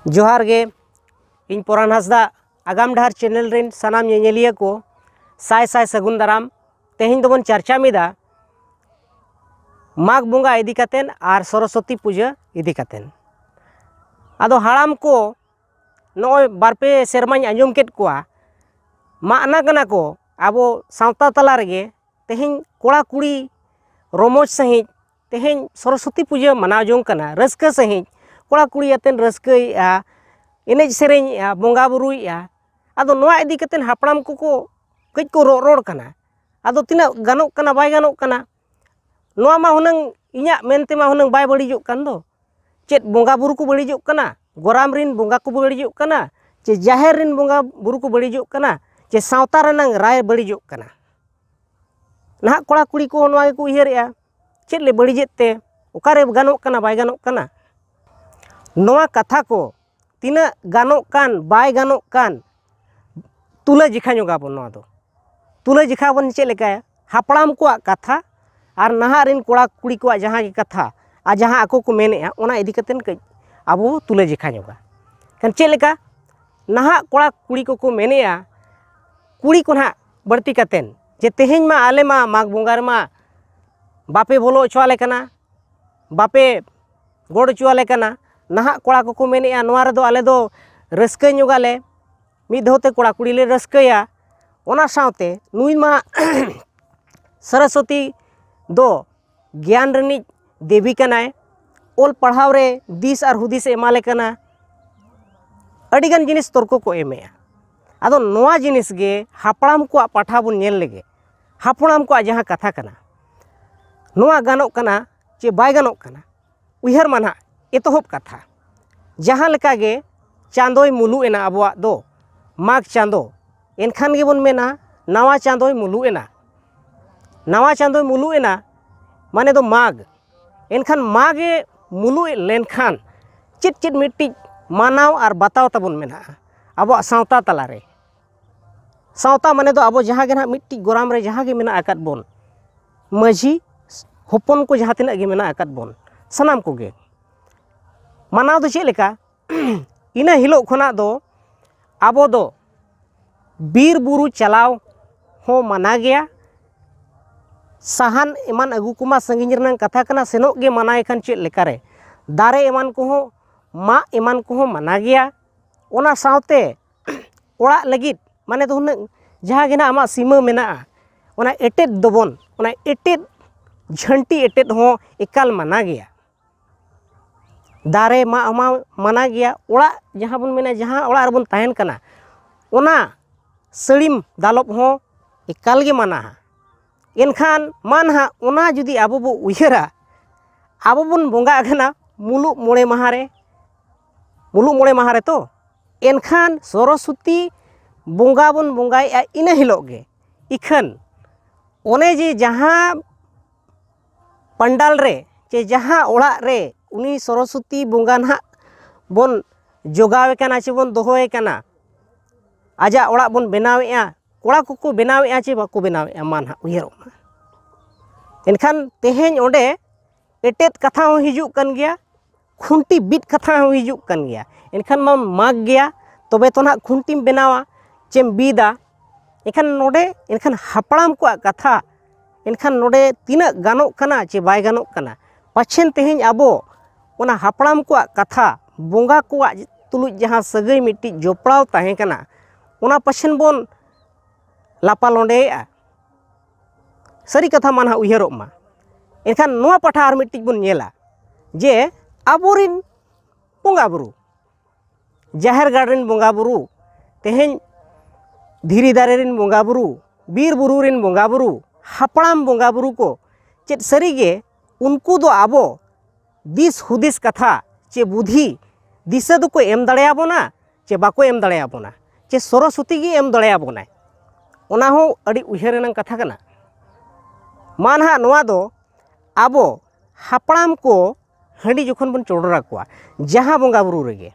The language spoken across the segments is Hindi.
जोहार गे इन पोरान हांसदा आगाम डहार चैनल रेन सानाम ñeñeliya को साय साय सगुन दाराम तेहेñ दोबन चर्चा मिदा माघ बोंगा इदी कातेन आर सरस्वती पूजा इदी कातेन आदो हाड़ाम को नोय बारपे सेरमाñ आंजम केद कोआ माना कना को आबो सावता तला रेगे तेहेñ कोड़ा कुड़ी रोमोज सहित तेहेñ सरस्वती पूजा मनाव जों कना रस्का सहित कोड़ा कुड़ी आतेन रस्कइया एनेज सेरेñ बोंगा बुरुइया आदो नोआ इदी कातेन हापड़ाम को कई को रोड़ कना आदो तिना गानोक कना बाय गानोक कना नोआ मा हुनंग इñा मेनते मा हुनंग बाय बड़िजोग कान दो चेत बोंगा बुरु को बड़िजोग कना गोराम रिन बोंगा को बड़िजोग कना चे जाहेर रिन बोंगा बुरु को बड़िजोग कना चे सावता रनंग राय बड़िजोग कना नाहा कोड़ा कुड़ी को नोआ को उयहरेआ चेत ले बड़िजेत ते ओकारे गानोक कना बाय गानोक कना नोआ कथा को तीना गानोक कान बाय गानोक कान तुला जिखा जोगाबन नोआ दो तुला जिखाबन चेत लेका हापड़ाम को कथा और नहा रिन कोड़ा कुड़ी को जहाँ की कथा आ जहाँ आको को मेनेआ ओना इदी कतेन कई आबो तुला जिखा जोगा कान चेत लेका नहा कोड़ा कुड़ी को मेनेआ कुड़ी को ना बढ़ती कतेन जे तेहेñ मा आले मा माघ बोंगार मा बापे बोलो चुआले कना बापे गोड़ चुआले कना नहा कोड़ा को मेनेआ नोआ रे दो आले दो रस्का जोगाले मिद धोते कोड़ा कुड़ी ले रस्कया ओना सावते नुई मा सरस्वती दो ज्ञान रनिज देवी कनाय ओल पढ़ाव रे दिस और हुदिस एमाले कना अडिगान जिनिस तर्क को एमेआ आदो नोआ जिनिस गे हापड़ाम को पाठा बुन नेल लेगे हापड़ाम को जहाँ कथा कना नोआ गानोक कना चे बाय गानोक कना उयहर माना एतोहब कथा जहाँ लेका गे चांदोय मुलु एना आबोआ दो माघ चांदो एनखान गे बन मेना नावा चांदोय मुलु एना नावा चांदोय मुलु एना माने दो माघ एनखान माघे मुलु लेनखान चिट चिट मिट्टी मानाव और बताव तबन मेना आबो सावता तलारे सावता माने दो आबो जहाँ गे ना मिट्टी गोराम रे जहाँ गे मेना आकात बोन माझी होपन को जहाँ तिना गे मेना आकात बोन सनाम को गे मानाव दो चेत लेका इना हिलो खना दो आबो दो बीर बुरु चलाव हो मना गया साहान एमान अगु कुमा संगिन रनंग कथा कना सेनोक गे मनाय खान चेत लेकारे दारे एमान को हो मा एमान को हो मना गया ओना सावते ओड़ा लगित माने तो हुन जहाँ गे ना आमा सीमा मेना ओना एटेद दोबन ओना एटेद झंटी एटेद हो एकाल मना गया दारे मा अमा मना गया ओड़ा जहाँ बन मेना जहाँ ओड़ा रबन ताहेन कना ओना सड़ीम दालोब हो एकाल गे मना एनखान मानहा ओना जुदी आबो बो उयहरा आबो बन बोंगा कना मुलुग मोड़े महारे तो एनखान सरस्वती बोंगा बन बोंगाय इना हिलोग गे इखन ओने जे जहाँ पंडाल रे चे जहाँ ओड़ा रे उनी सरस्वती बोंगा ना बन जोगावे कना चे बन दोहोए कना आजा ओड़ा बन बनावेआ कोड़ा को बनावेआ चे बाको बनावेआ मानहा उयहरोमा एनखान तेहेñ ओंडे एटेद कथा हो हिजुग कन गया खुंटी बिट कथा हो हिजुग कन गया एनखान मा माग गया तबे तो ना खुंटीम बनावा चेम बीदा एनखान नोडे एनखान हापड़ाम को कथा एनखान नोडे तीना गानोक कना चे बाय गानोक कना पाछेन तेहेñ आबो ओना हापड़ाम को कथा बोंगा को तुलुज जहाँ सगई मिट्टी जोपड़ाव ताहे कना ओना पाछेन बोन लापा लोंडेआ सारी कथा मानहा उयहरोग मा एनखान नोआ पाठा आर मिट्टी बन नेला जे आबोरिन बोंगा बुरु जाहेर गार्डन बोंगा बुरु तेहेñ धीरी दारे रिन बोंगा बुरु बीर बुरु रिन बोंगा बुरु हापड़ाम बोंगा बुरु को चेत सरीगे उनको दो आबो दिस हुदिस कथा चे बुद्धि दिशा दो को एम दाड़ेयाबोना चे बाको एम दाड़ेयाबोना चे सरस्वती गे एम दाड़ेयाबोना ओना हो अड़ी उयहरेनंग कथा कना मानहा नोआ दो आबो हापड़ाम को हंडी जखन बन चोडरा कोआ जहाँ बोंगा बुरु रेगे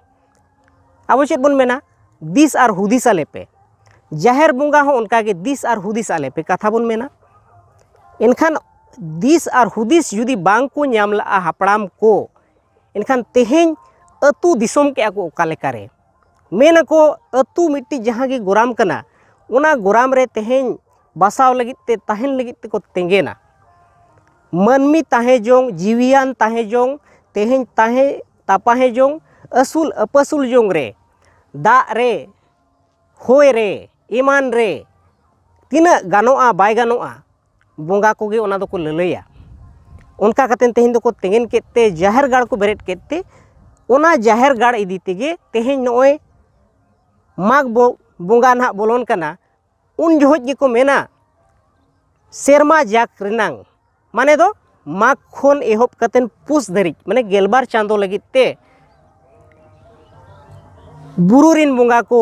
आबो चेत बन मेना दिस और हुदिस आले पे जाहेर बोंगा हो उनका गे दिस और हुदिस आले पे कथा बन मेना एनखान दिस और हुदिस जुदी बांग को ᱧᱟᱢ ᱞᱟᱜᱼᱟ हापड़ाम को एनखान तेहेñ अतु दिसोम के को ओका लेकारे मेन को अतु मिट्टी जहाँ गे गोराम कना उना गोराम रे तेहें बसाव लगित ते ताहेन लगित ते को तेंगेना मनमी ताहे जोंग जीवियान ताहे जोंग तेहें ताहे तापाहे जोंग असूल अपसूल जोंग रे दा रे होय रे ईमान रे तीना गानोआ बाय गानोआ बोंगा कोगे ओना दो को ललैया उनका कतेन तेहें दो को तेंगेन केते जाहेर गाड़ को बेरेट केते ओना जाहेर गाड़ इदी तेगे तेहें नोय माग बोंगा ना बोलोन कना उन जोहज गे को मेना सेरमा जाक रेनांग माने दो माग खोन एहोब कतेन पुस धरिज माने गेलबार चांदो लगित ते बुरुरिन बोंगा को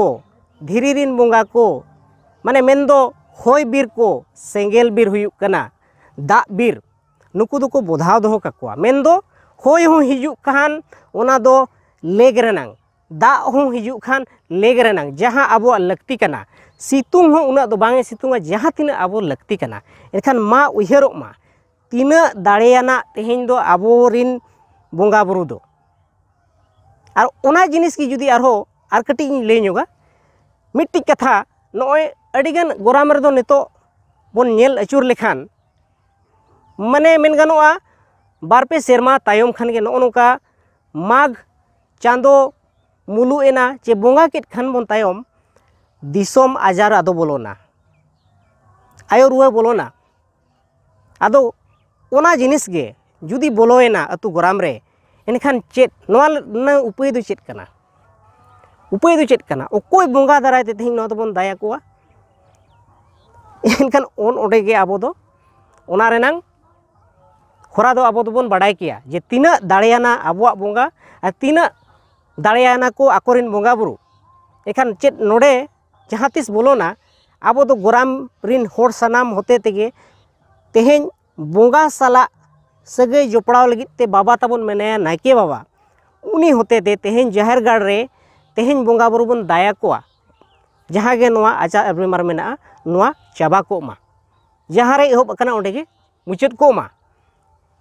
धीरिरिन बोंगा को माने मेन दो होय बीर को सेंगेल बीर हुयुक कना दा बीर नुकु दो को बोधाव दोहो काकुआ मेन दो होय हो हिजुक खान ओना दो लेग रेनांग दा हो हिजुक खान लेग रेनांग जहाँ आबो लक्ति कना सितुंग हो उना दो बांगे सितुंगा जहाँ तीना आबो लक्ति कना एनखान मा उयहरोग मा तीना दाड़ेयाना तेहें दो आबोरिन बोंगा बुरु दो और ओना जिनिस की जुदी आरो आर कटी ले ñoगा मिट्टी कथा नोय अडिगन गोराम रेदो नितो बोन नेल अचुर लेखान माने मेन गानोआ बारपे सेरमा तायम खान गे नो नोका माघ चांदो मुलु एना चे बोंगा केट खान बोन तायम दिसोम आजार आदो बोलोना आयो रुआ बोलोना आदो ओना जिनिस गे जुदी बोलोएना अतु गोराम रे एनखान चेत नोआ न उपाय दो चेत कना उपाय दो चेत कना ओकोय बोंगा दाराय ते तेहिं नो दो बोन दाया कोआ एनखान ओन ओडे गे आबो दो ओना रेनांग खोरा दो आबो दोबोन बाडाय किया जे तीना दाड़ेयाना आबोआ बोंगा आ तीना दाड़ेयाना को आकोरिन बोंगा बुरु एखान चेत नोडे जहाँ तिस बोलोना आबो दो गोराम रिन होर सनाम होते तेगे तेहें बोंगा साला सगै जोपड़ाव लगित ते बाबा ताबोन मेनाया नायके बाबा उनी होते ते तेहें जाहेर गाड़ रे तेहें बोंगा बुरु बोन दाया कोआ जहाँ गे नोआ आचार बेमार मेना नोआ चाबा को मा जहाँ रे एहोब कना ओंडे गे मुचाद को मा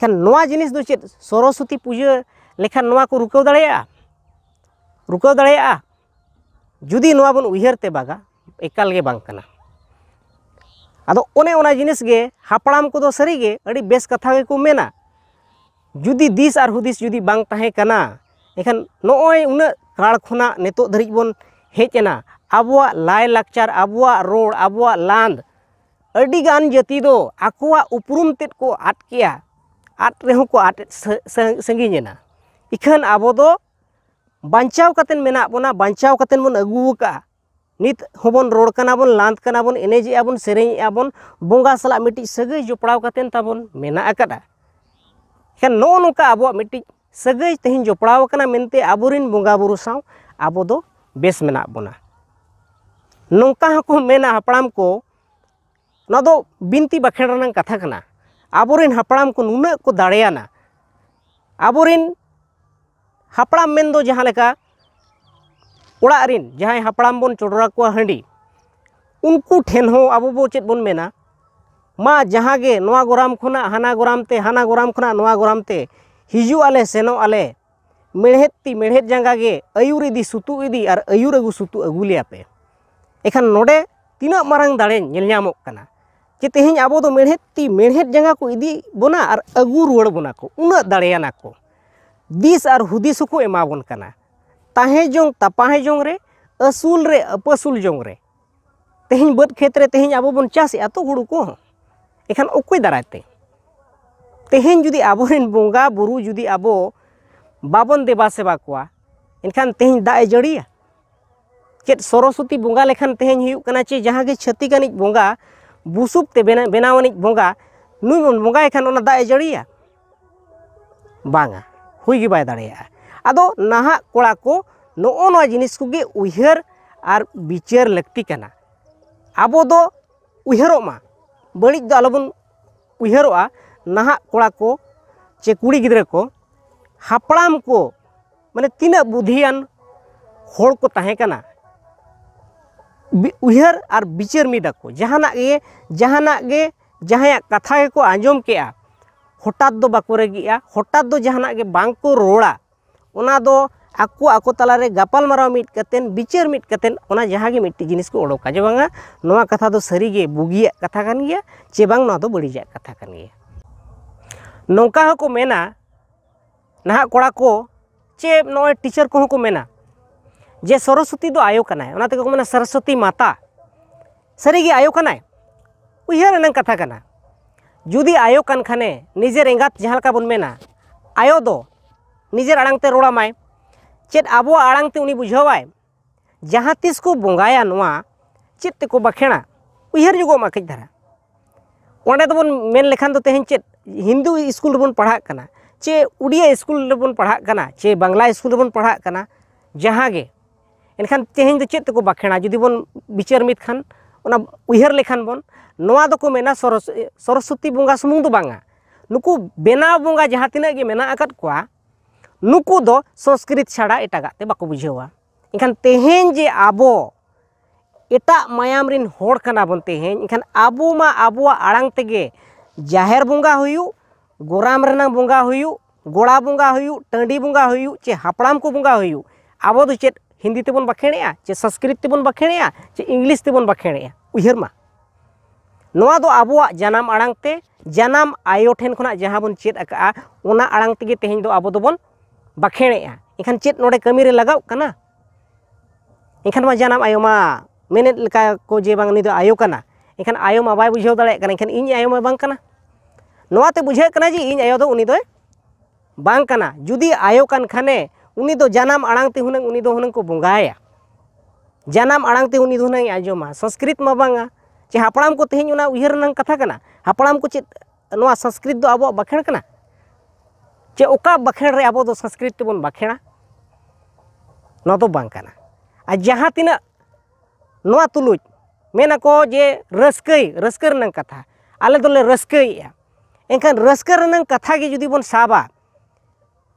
खान नोआ जिनिस दो चेत सरस्वती पूजा लेखान नोआ को रुकाव दाड़ेया जुदी नोआ बोन उयहर ते बागा एकाल गे बांग कना आदो ओने ओना जिनिस गे हापड़ाम को दो सरी गे अड़ी बेस कथा गे को मेना जुदी दिस आर हुदिस जुदी बांग ताहे कना एखान नोय उना काल खोना नेतो धरिज बोन हेजना आबुआ लाय लाकचार आबुआ रोड आबुआ लांद अड़ी गान जाति दो आकुआ उपरुम तेत को आट किया आट रेहो को आट संगीना इखान आबो दो बांचाव कतेन मेना बोना बांचाव कतेन बोन अगू का नित होबन रोड कना बोन लांद कना बोन एनेजे आबोन सेरेंग आबोन बोंगा सला मिट्टी सगै जोपड़ाव कतेन ताबोन मेना अकदा इखान नो नोका आबो मिट्टी सगै तेहिं जोपड़ाव कना मेनते आबोरिन बोंगा बुरु साव आबो दो बेस मेना बोना नोंका हको मेना हापड़ाम को ना दो बिनती बाखेड़ रनंग कथा कना आबोरिन हापड़ाम को नुना को दाड़ेयाना आबोरिन हापड़ाम मेन दो जहाँ लेका ओड़ा रिन जहाँ हापड़ाम बोन चोडरा को हंडी उनको ठेन हो आबो बो चेत बोन मेना मा जहाँ गे नोआ गोराम खोना हाना गोराम खोना नोआ गोराम ते हिजू आले सेनो आले मेढ़ेत जांगा गे अयुर इदी सुतु इदी और अयुर अगु सुतु अगु लिया पे एखान नोडे तीना मारंग दाड़े नेल ᱧᱟᱢᱚᱜ कना जे तेहें आबो दो मेढ़ेत जांगा को इदी बोना और अगु रुवाड़ बोना को उना दाड़ेयाना को दिस और हुदिस को एमा बोन कना ताहे जोंग तपाहे जोंग रे असूल रे अपसूल जोंग रे तेहें बद खेत रे तेहें आबो बोन चास या तो हुड़ू को एखान ओकोय दारायते तेहें जुदी आबोरेन बोंगा बुरु जुदी आबो बाबन देवा सेवा कोआ एनखान तेहें दा ए जड़िया चेत सरस्वती बोंगा लेखान तेहें हुयुक कना चे जहाँ गे छत्तीकानिज बोंगा बुसुब ते बेनावानिज बोंगा नुई बोन बोंगा एखान ओना दा ए जड़िया बांगा हुई गे बाय दाड़ेया आदो नाहा कोड़ा को नो नो जिनिस को गे उयहर और विचार लगती कना आबो दो उयहरोग मा बड़िज दो आलोबन उयहरोआ नाहा कोड़ा को चे कुड़ी गिद्रा को हापड़ाम को माने तीना बुद्धियान होड़ को ताहे कना उयहर और विचार मिदा को जहाना गे जहां कथा को आंजम के हठात दो बाको रेगिया हठात दो जहाना गे बांग को रोड़ा ओना दो ako तालारे गापाल माराव मिट कतेन बिचार मिट कतेन ओना जहाँ गे मिट्टी जिनिस को ओडोका जे बांगा नोआ कथा दो सरीगे बुगिया कथा कान गया चे बांग नोआ दो बड़िजा कथा कान गया नौका हको मेना नाहा कोड़ा को चे नोए टीचर को हको मेना जे सरस्वती दो आयो कनाय ओना तेको मेना सरस्वती माता सरीगे आयो कनाय उयहार नंग कथा कना जुदी आयो कान खाने निजेर एंगात जहाँ लका बोन मेना आयो दो निजेर आड़ांगते रोड़ा माय चेत आबो आड़ांगते उनी बुझावाय जहाँ तिस को बोंगाया नोआ चेत तेको बाखेणा उयहार जुगो मा कई धारा ओंडे दो बोन मेन लेखान दो तेहेन चेत हिंदू स्कूल रेबोन पढ़ा कना चे उड़िया स्कूल रेबोन पढ़ा कना चे बांग्ला स्कूल रेबोन पढ़ा कना जहाँ गे एनखान तेहेन दो चेत तेको बाखेणा जुदी बोन बिचार मित खान ओना उयहार लेखान बोन नोआ दो को मेना सरस्वती बोंगा सुमुंग दो बांगा नुकु बेनाव बोंगा जहाँ तिना गे मेना आकात कोआ नुकु दो संस्कृत छाड़ा एटागाते बाको बुझावा इनखान तेहेन जे आबो एटा मायाम रिन होड़ कना बोन तेहेन इनखान आबो मा आबोआ आड़ांग तेगे जाहेर बोंगा हुयु गोराम रेनांग बोंगा हुयु गोड़ा बोंगा हुयु टांडी बोंगा हुयु चे हापड़ाम को बोंगा हुयु आबो दो चेत हिंदी तेबोन बाखेणेया चे संस्कृत तेबोन बाखेणेया चे इंग्लिश तेबोन बाखेणेया उयहार मा नोआ दो आबोआ जानाम आड़ांग ते जानाम आयो ठेन खना जहाँ बोन चेत आका ओना आड़ांग तेगे तेहेन दो आबो दोबोन बाखेणेया इनखान चेत नोडे कमी रे लगाव कना इनखान मा जानाम आयो मा मेनेत लेका को जे बांग नि दो आयो कना इनखान आयो मा बाय बुझाव दाड़े कना इनखान इन आयो मा बांग कना नोआ ते बुझे कना जे इन आयो दो उनी दो बांग कना जुदी आयो कान खाने उनी दो जानाम आड़ांग ते हुनंग उनी दो हुनंग को बोंगाया जानाम आड़ांग ते उनी दो हुनंग आजोमा संस्कृत मा बांगा चे हापड़ाम को तेहेन ओना उयहार नंग कथा कना हापड़ाम को चेत नोआ संस्कृत दो आबो बाखेण कना चे ओका बाखेण रे आबो दो संस्कृत तेबोन बाखेणा नोआ दो बांग कना आ जहाँ तिना नोआ तुलुज मेना को जे रस्का रनंग कथा आले दोले रस्काया एनखान रस्का रनंग कथा गे जुदी बोन साबा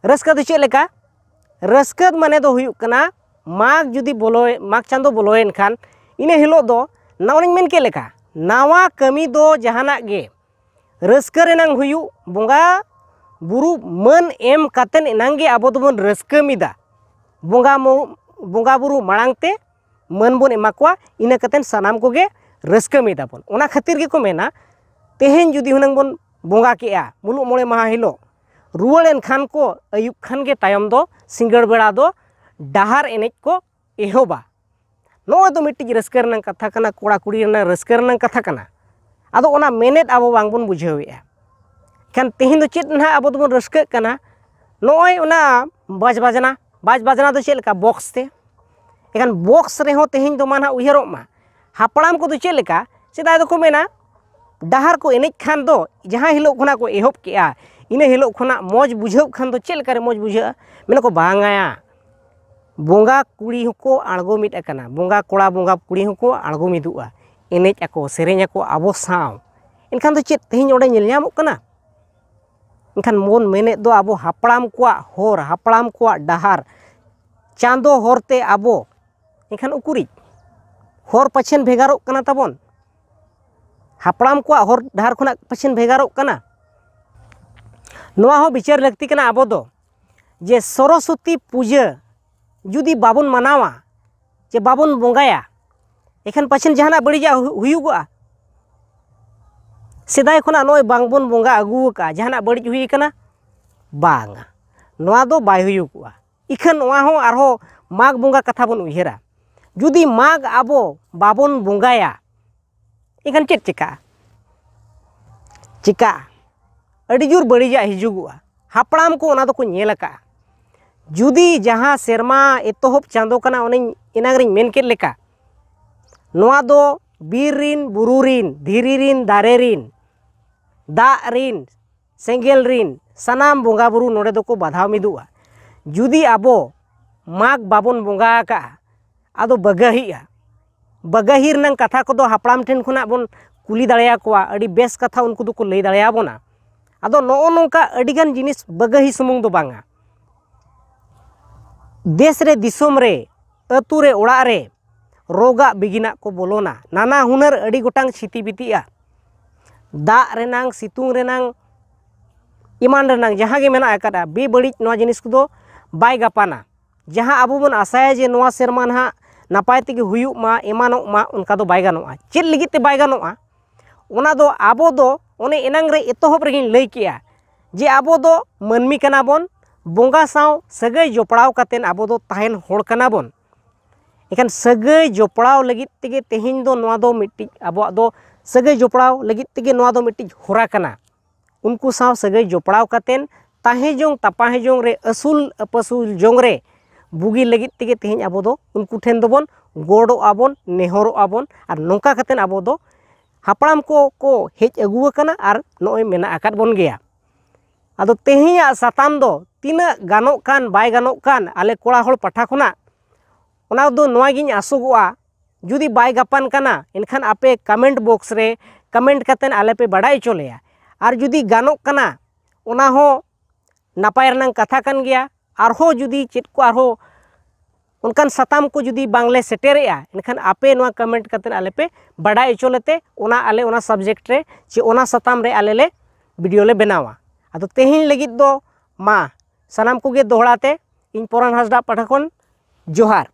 रस्का दो चेत लेका रस्का माने दो हुयुग कना माघ जुदी बोलोय माघ चांदो बोलोयेन खान इने हिलो दो नावनिं मेन के लेका नावा कमी दो जहाना गे रस्का रेनांग हुयु बोंगा बुरु मन एम कातेन एनांगे आबो दोबोन रस्का मिदा बोंगा बुरु माड़ांगते मन बोन एमा कोआ इना कातेन सानाम कोगे रस्का मिदा बोन ओना खातिर गे को मेना तेहेन जुदी हुनंग बोन बोंगा केआ मुलुग मोड़े माहा हिलो रुवाड़ेन खान को अयुब खान गे तायम दो सिंगड़ बेड़ा दो डाहार एनेज को एहोबा नोआ दो मिट्टी रस्का रनंग कथा कना कोड़ा कुड़ी रनंग रस्का रनंग कथा कना आदो ओना मेनेत आबो बांग बोन बुझावेआ खान तेहेन दो चेत ना आबो दोबोन रस्का कना नोय ओना बाज बाजना दो चेत लेका बॉक्स ते एखान बॉक्स रे हो तेहेन दो माना उयहारोग मा हापड़ाम को दो चेत लेका सेदाय दो को मेना डाहार को एनेज खान दो जहाँ हिलोग खना को एहोब केआ इना हिलोग खना मौज बुझाव खान दो चेत लेका रे मौज बुझा मेना को बांगाया बोंगा कुड़ी होको आड़गो मिट अकना बोंगा कोड़ा बोंगा कुड़ी होको आड़गो मिदुआ एनेज आको सेरेñ आको आबो साव इनखान दो चेत तेहेन ओडे नेल ᱧᱟᱢᱚᱜ कना इनखान मोन मेने दो आबो हापड़ाम कोआ होर हापड़ाम कोआ डाहार चांदो होरते आबो इनखान उकुरी होर पछेन भेगारोग कना ताबोन हापड़ाम कोआ होर डाहार खना पछेन भेगारोग कना नोआ हो विचार लगती कना आबो दो जे सरस्वती पूजा जुदी बाबुन मनावा जे बाबुन बोंगाया एखान पछेन जहाना बड़िजा हुयुगोआ सेदाय खना नोय बांगबोन बोंगा अगुका जहाना बड़िज हुई कना बांगा नोआ दो बाय हुयुगोआ इखान नोआ हो आरहो माघ बोंगा कथा बोन उयहारा जुदी माघ आबो बाबुन बोंगाया इखान चेत चिका अड़ी जोर बड़िजा हिजुगोआ हापड़ाम को ओना दो को नेल अका जुदी जहाँ सेरमा एतोहब चांदो कना ओनेñ इनागरिñ मेन केद लेका नोआ दो बीर रिन बुरु रिन धीरी रिन दारे रिन दाग रिन सेंगेल रिन सानाम बोंगा बुरु नोडे दो को बाधाव मिदुआ जुदी आबो माघ बाबोन बोंगा का आदो बगाहिया बगाहिर नंग कथा को दो हापड़ाम ठेन खुना बोन कुली दाड़ेया कोआ अड़ी बेस कथा उनको दो को लई दाड़ेया बोना आदो नोओ नोंका अड़ीगान जिनिस बगाही सुमुंग दो बांगा देश रे दिसोम रे अतु रे ओड़ा रे रोगा बिगिना को बोलोना नाना हुनर अड़ी गोटांग छिती बितिया दाग रेनांग सितुंग रेनांग इमान रेनांग जहाँ गे मेना अकादा बे बड़िज नोआ जिनिस को दो बाय गापाना जहाँ आबो बन आसाया जे नोआ सेरमा ना नापाय तेगे हुयुग मा एमानोग मा उनका दो बाय गानोआ चेद लगित ते बाय गानोआ ओना दो आबो दो ओने एनांग रे एतोहब रेगिन लई केया जे आबो दो मानमी कना बोन बोंगा साव सगै जोपड़ाव कातेन आबो दो ताहेन होड़ कना बोन एखान सगै जोपड़ाव लगित तेगे तेहिन दो नोआ दो मिट्टी आबो दो सगै जोपड़ाव लगित तेगे नोआ दो मिट्टी होरा कना उनको साव सगै जोपड़ाव कातेन ताहे जोंग तपाहे जोंग रे असूल अपसूल जोंग रे बुगी लगित तेगे तेहिन आबो दो उनको ठेन दो बोन गोड़ो आबोन नेहरो आबोन और नोंका कातेन आबो दो हापड़ाम को हेज अगुआ कना और नोय मेना आकाद बोन गया आदो तेहिया साताम दो तीना गानोक कान बाय गानोक कान आले कोड़ा होड़ पाठा खुना ओना दो नोआ गिन आसोगोआ जुदी बाय गापान काना एनखान आपे कमेंट बॉक्स रे कमेंट कातेन आले पे बड़ाई चलेया और जुदी गानोक काना ओना हो नापाय रनांग कथा कान गया आरहो जुदी चेत को आरहो उनकान साताम को जुदी बांग्ले सेटेरेया एनखान आपे नोआ कमेंट कातेन आले पे बड़ाई चलेते ओना आले ओना सब्जेक्ट रे चे ओना साताम रे आले ले वीडियो ले बनावा आदो तेहिन लगित दो मा सानाम को गे दोहड़ाते इन पोरान हासदा पाठा खन जोहार।